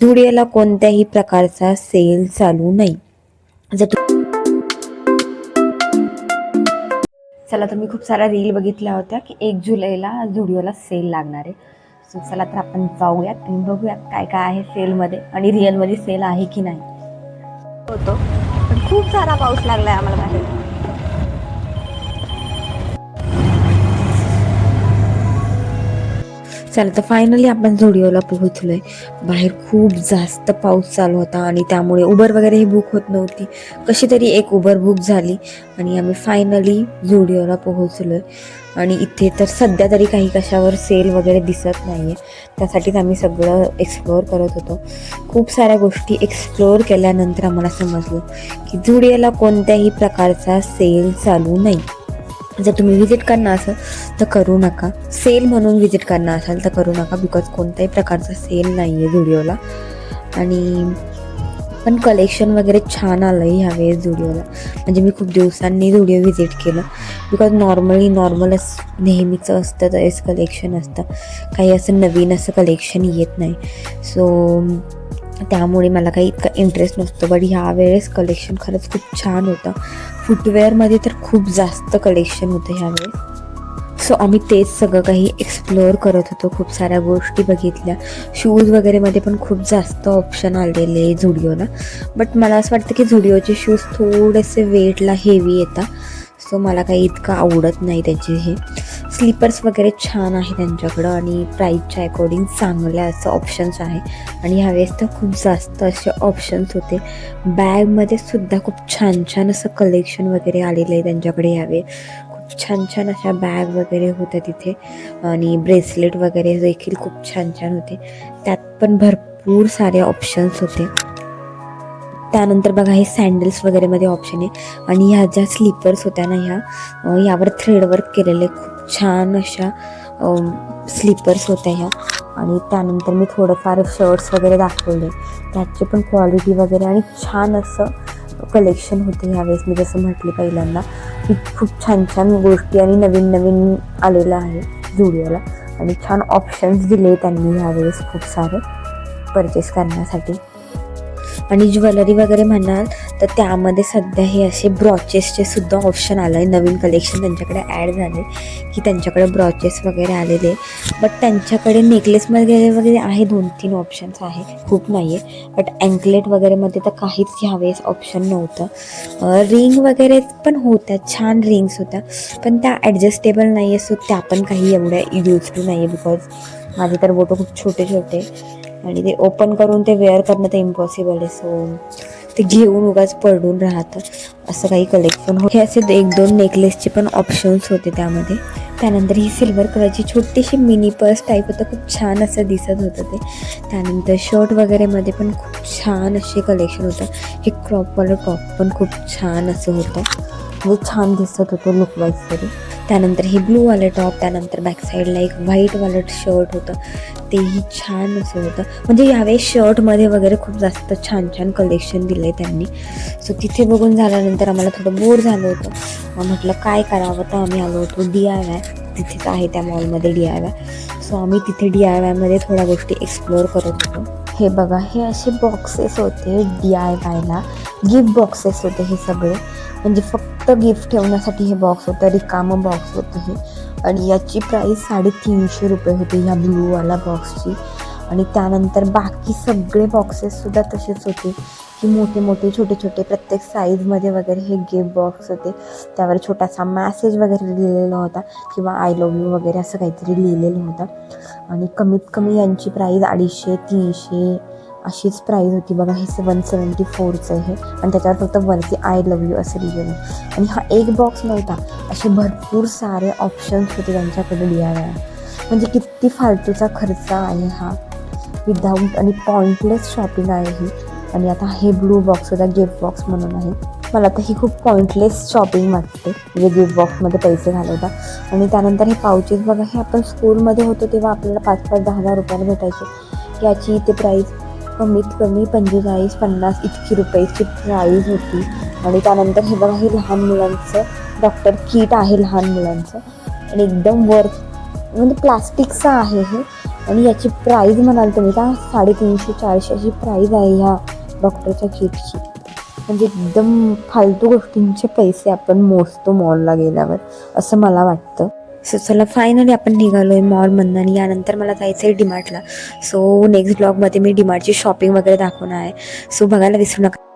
झुडिओला कोणत्याही प्रकारचा सेल चालू नाही. चला, तर मी खूप साऱ्या रील बघितल्या होत्या की 1 जुलैला झुडिओला सेल लागणार आहे. सो चला तर आपण जाऊयात आणि बघूयात काय काय आहे सेलमध्ये आणि रिअलमध्ये सेल आहे की नाही. होतो पण खूप सारा पाऊस लागलाय आम्हाला बाहेर. चला तर फायनली आपण झुडिओला पोहोचलोय. बाहेर खूप जास्त पाऊस चालू होता आणि त्यामुळे उबर वगैरे ही बुक होत नव्हती. कशी तरी एक उबर बुक झाली आणि आम्ही फायनली झुडिओला पोहोचलोय. आणि इथे तर सध्या तरी काही कशावर सेल वगैरे दिसत नाहीये. त्यासाठीच आम्ही सगळं एक्सप्लोअर करत होतो. खूप साऱ्या गोष्टी एक्सप्लोअर केल्यानंतर आम्हाला समजलं की झुडिओला कोणत्याही प्रकारचा सेल चालू नाही. जर तुम्ही विजिट करणार असाल तर करू नका. सेल म्हणून विजिट करणार असाल तर करू नका, बिकॉज कोणत्याही प्रकारचा सेल नाही आहे झुडिओला. आणि पण कलेक्शन वगैरे छान आलं आहे ह्यावेळेस झुडिओला. म्हणजे मी खूप दिवसांनी झुडिओ व्हिजिट केलं, बिकॉज नॉर्मलच नेहमीचं असतं तेच कलेक्शन असतं. काही असं नवीन असं कलेक्शन येत नाही. सो त्यामुळे मला काही इतका इंटरेस्ट नसतो. बट ह्यावेळेस कलेक्शन खरंच खूप छान होतं. फुटवेअरमध्ये तर खूप जास्त कलेक्शन होतं ह्यावेळेस. सो आम्ही तेच सगळं काही एक्सप्लोअर करत होतो. खूप साऱ्या गोष्टी बघितल्या. शूज वगैरेमध्ये पण खूप जास्त ऑप्शन आलेले झुडिओला. बट मला असं वाटतं की झुडिओचे शूज थोडेसे वेटला हेवी येतात. सो मला काही इतकं आवडत नाही त्याचे हे. स्लीपर्स वगैरे छान आहे त्यांच्याकडं आणि प्राईसच्या अकॉर्डिंग चांगल्या असं ऑप्शन्स आहे. आणि ह्यावेळेस तर खूप जास्त असे ऑप्शन्स होते. बॅगमध्ये सुद्धा खूप छान छान असं कलेक्शन वगैरे आलेलं आहे त्यांच्याकडे ह्यावेळेस. खूप छान छान अशा बॅग वगैरे होत्या तिथे आणि ब्रेसलेट वगैरे देखील खूप छान छान होते. त्यात पण भरपूर सारे ऑप्शन्स होते. त्यानंतर बघा हे सँडल्स वगैरेमध्ये ऑप्शन आहे. आणि ह्या ज्या स्लीपर्स होत्या ना ह्यावर थ्रेडवर्क केलेले खूप छान अशा स्लीपर्स होत्या ह्या. आणि त्यानंतर मी थोडंफार शर्ट्स वगैरे दाखवले, त्याची पण क्वालिटी वगैरे आणि छान असं कलेक्शन होते ह्यावेळेस. मी जसं म्हटले पहिल्यांदा की खूप छान छान गोष्टी आणि नवीन नवीन आलेलं आहे झुडिओला. आणि छान ऑप्शन्स दिले त्यांनी ह्यावेळेस खूप सारे परचेस करण्यासाठी. आणि ज्वेलरी वगैरे म्हणाल तर त्यामध्ये सध्या हे असे ब्रॉचेसचे सुद्धा ऑप्शन आलं आहे. नवीन कलेक्शन त्यांच्याकडे ॲड झाले की त्यांच्याकडे ब्रॉचेस वगैरे आलेले. बट त्यांच्याकडे नेकलेस वगैरे आहे, 2-3 ऑप्शन्स आहे, खूप नाही आहे. बट अँकलेट वगैरेमध्ये तर काहीच ह्यावेळेस ऑप्शन नव्हतं. रिंग वगैरे पण होत्या, छान रिंग्स होत्या, पण त्या ॲडजस्टेबल नाही आहे. सो त्या पण काही एवढ्या युजफुल नाही आहे, बिकॉज माझे तर बोटं खूप छोटे छोटे आणि ते ओपन करून ते वेअर करणं तर इम्पॉसिबल आहे. सो ते घेऊन उगाच पडून राहतं असं काही कलेक्शन हे असे 1-2 नेकलेसचे पण ऑप्शन्स होते त्यामध्ये. त्यानंतर ही सिल्वर कलरची छोटीशी मिनी पर्स टाईप होतं, खूप छान असं दिसत होतं ते. त्यानंतर शर्ट वगैरेमध्ये पण खूप छान असे कलेक्शन होतं. हे क्रॉपवालं टॉप पण खूप छान असं होतं, म्हणजे छान दिसत होतं लुकवाईज तरी. त्यानंतर हे ब्लूवालं टॉप, त्यानंतर बॅक साईडला एक व्हाईटवालं शर्ट होतं, तेही छान असं होतं. म्हणजे यावेळेस शर्टमध्ये वगैरे खूप जास्त छान छान कलेक्शन दिलं आहे त्यांनी. सो तिथे बघून झाल्यानंतर आम्हाला थोडं बोर झालं होतं. मग म्हटलं काय करावं, तर आम्ही आलो होतो DIY. तिथेच आहे त्या मॉलमध्ये DIY. सो आम्ही तिथे DIYमध्ये थोड्या गोष्टी एक्सप्लोअर करत होतो. हे बघा, हे असे बॉक्सेस होते DIYला, गिफ्ट बॉक्सेस होते हे सगळे. म्हणजे फक्त गिफ्ट ठेवण्यासाठी हे बॉक्स होतं, रिकामं बॉक्स होतं हे. आणि याची प्राईस 350 रुपये होती ह्या ब्लूवाला बॉक्सची. आणि त्यानंतर बाकी सगळे बॉक्सेससुद्धा तसेच होते की मोठे मोठे छोटे छोटे प्रत्येक साईजमध्ये वगैरे हे गिफ्ट बॉक्स होते. त्यावर छोटासा मॅसेज वगैरे लिहिलेला होता किंवा आय लव्ह यू वगैरे असं काहीतरी लिहिलेलं होतं. आणि कमीत कमी यांची प्राईस 250-300 अशीच प्राईस होती. बघा, हे 174चं आहे आणि त्याच्यावर फक्त वरती आय लव्ह यू असं लिहिलेलं. आणि हा एक बॉक्स नव्हता, असे भरपूर सारे ऑप्शन्स होते त्यांच्याकडे DIY. म्हणजे किती फालतूचा खर्च आहे हा, विदाऊट आणि पॉईंटलेस शॉपिंग आहे ही. आणि आता हे ब्लू बॉक्स होता, गिफ्ट बॉक्स म्हणून आहे. मला तर ही खूप पॉईंटलेस शॉपिंग वाटते, म्हणजे गिफ्ट बॉक्समध्ये पैसे घालवतात. आणि त्यानंतर हे पाउचेस बघा, हे आपण स्कूलमध्ये होतो तेव्हा आपल्याला 5-10 रुपयाला भेटायचे. याची इथे प्राईस कमीत कमी 45-50 इतकी रुपयाची प्राईस होती. आणि त्यानंतर हे बघा, हे लहान मुलांचं डॉक्टर किट आहे लहान मुलांचं. आणि एकदम म्हणजे प्लास्टिकचं आहे हे. आणि याची प्राईज म्हणाल तुम्ही का 350-400 अशी प्राईज आहे ह्या डॉक्टरच्या किटची. म्हणजे एकदम फालतू गोष्टींचे पैसे आपण मोजतो मॉलला गेल्यावर, असं मला वाटतं. सो चला फायनली आपण निघालो आहे मॉलमधनं आणि यानंतर मला जायचं आहे डीमार्टला. सो नेक्स्ट ब्लॉगमध्ये मी डीमार्टची शॉपिंग वगैरे दाखवणार आहे. सो बघायला विसरू नका.